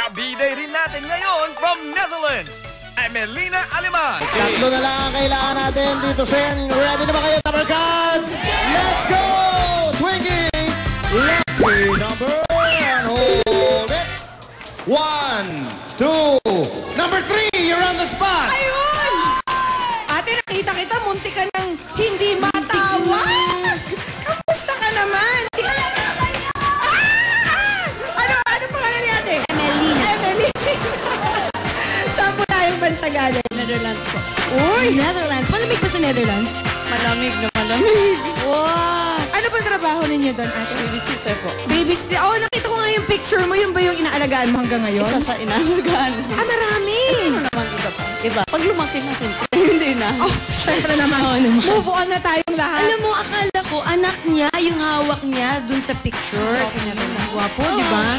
Kabide rin natin ngayon from Netherlands, Emelina Aleman. Tatlo na lang ang kailangan natin dito, Sen. Ready na ba kayo, Tupper Cats? Let's go! Twinkie! Lucky number and hold it. 1, 2, number 3, you're on the spot. Ayun! Ate, nakita kita, munti ka ng hindi matawag. Kamusta ka naman? Ano pangalan ni ate? Emelina. Saan po tayong bansa galing? Netherlands po. Uy! Netherlands. Malamig ba sa Netherlands? Malamig na malamig. Wow! Ano ba trabaho ninyo doon, ate? Babysitter po. Babysitter. Oh, nakita ko nga yung picture mo. Yun ba yung inaalagaan mo hanggang ngayon? Isa sa inaalagaan. Ah, marami! Ano naman iba pa? Iba. Pag lumaki na siyempre, hindi na. Oh, syempre naman. Move on na tayong lahat. Alam mo, akala ko, anak niya, yung hawak niya dun sa picture. Si Netherlands. Guwapo, di ba?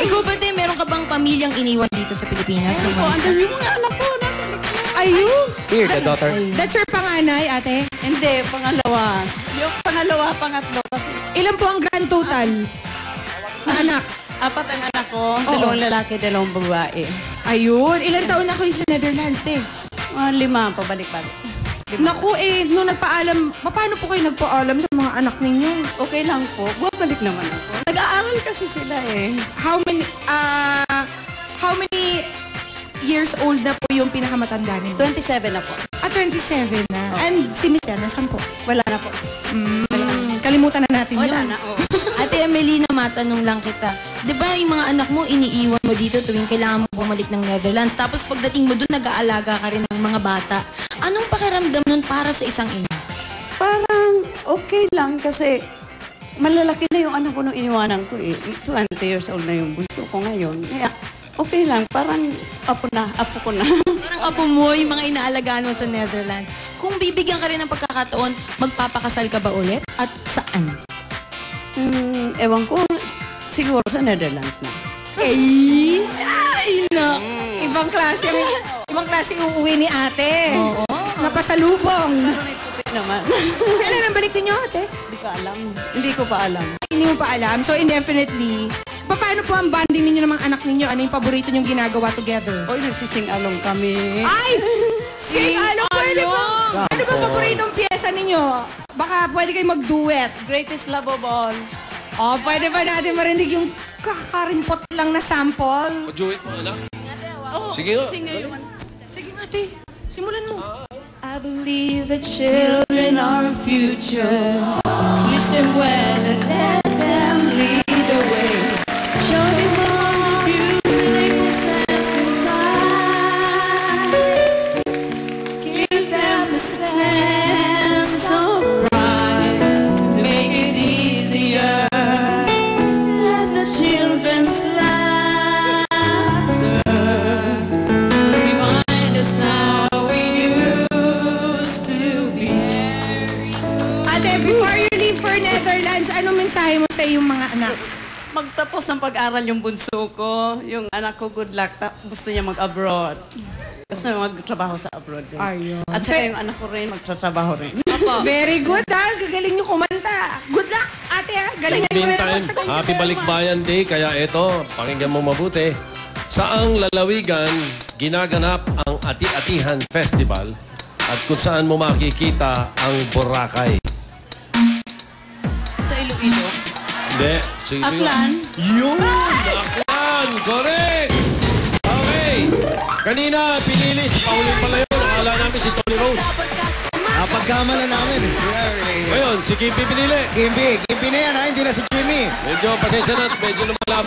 Ikaw ba, te, meron ka bang pamilyang iniwan dito sa Pilipinas? Ako, ang dami mga anak ko. Nasa Ayun! Here, the daughter. That's your panganay, ate? Hindi, pangalawa. Yung pangalawa, pangatlo. Kasi Ilan po ang grand total na anak? 4 ang anak ko, 2 lalaki, 2 babae. Ayun. Ilan taon na kayo sa Netherlands, te? 5, pabalik-balik. Naku, no nagpaalam. Paano po kayo nagpaalam sa mga anak ninyo? Okay lang po, bumabalik naman ako. Nag-aaral kasi sila eh. How many years old na po yung pinakamatanda ninyo? 27 na po. 27 na. And si Miss Yana, saan po? Wala na po. Kalimutan na natin Wala yun. na, oh. Ate Emelina, matanong lang kita. Di ba yung mga anak mo, iniiwan mo dito tuwing kailangan mo bumalik ng Netherlands? Tapos pagdating mo doon, nag-aalaga ka rin ng mga bata. Anong pakiramdam nun para sa isang ina? Parang okay lang kasi malalaki na yung anak ko nung iniwanan ko eh. 20 years old na yung bunso ko ngayon. Kaya okay lang, parang apo ko na. Parang apo mo, yung mga inaalagaan mo sa Netherlands. Kung bibigyan ka rin ng pagkakataon, magpapakasal ka ba ulit? At saan? Ewan ko, siguro sa Netherlands na. Ay, no. Ibang klase yung uuwi ni ate. Oo. Napasalubong. Pero may puti naman. Kailan ang balik ninyo, ate? Hindi ko alam. Hindi ko pa alam. Hindi mo pa alam. So, indefinitely, paano po ang bonding ninyo ng mga anak ninyo? Ano yung paborito nyong ginagawa together? Oy, nagsising-along kami. Ay! Ano pwede ba? Ano ba paboritong pyesa ninyo? Baka pwede kayo mag-duet. Greatest love of all. Oh, pwede ba natin marinig yung kakarimpot lang na sample? Juwit mo, anak. Oh, Sige nga. Sige nga, ate. Simulan mo. I believe the children are our future. Teach them well and let them lead the way. Show them all the beautiful sense inside. Give them a sense of pride to make it easier. Let the children's laughter remind us how we used to be. Ate, before you leave for Netherlands, anong mensahe mo sa iyong mga anak? Magtapos ng pag-aral yung bunso ko. Yung anak ko, good luck. Gusto niya mag-abroad. Gusto niya magtrabaho sa abroad din. Ayun. At saka yung anak ko rin, magtratrabaho rin. Very good, ha? Gagaling nyo kumanta. Good luck, ate, ha? Galingan mo rin ang Meantime, magsagot. Happy Balikbayan Day, kaya ito, pakinggan mo mabuti. Saang lalawigan, ginaganap ang Ati-Atihan Festival at kung saan mo makikita ang Boracay. Sa Iloilo. Hindi. Sige, Aklan. Yun! Aklan! Correct! Okay. Kanina, pinili si Pauline pala yun. Akala namin si Tony Rose. Napagkamala namin. Ngayon, si Kimpi pinili. Kimpi na yan ha, hindi na si Jimmy. Medyo pasensya na, medyo lumalabo.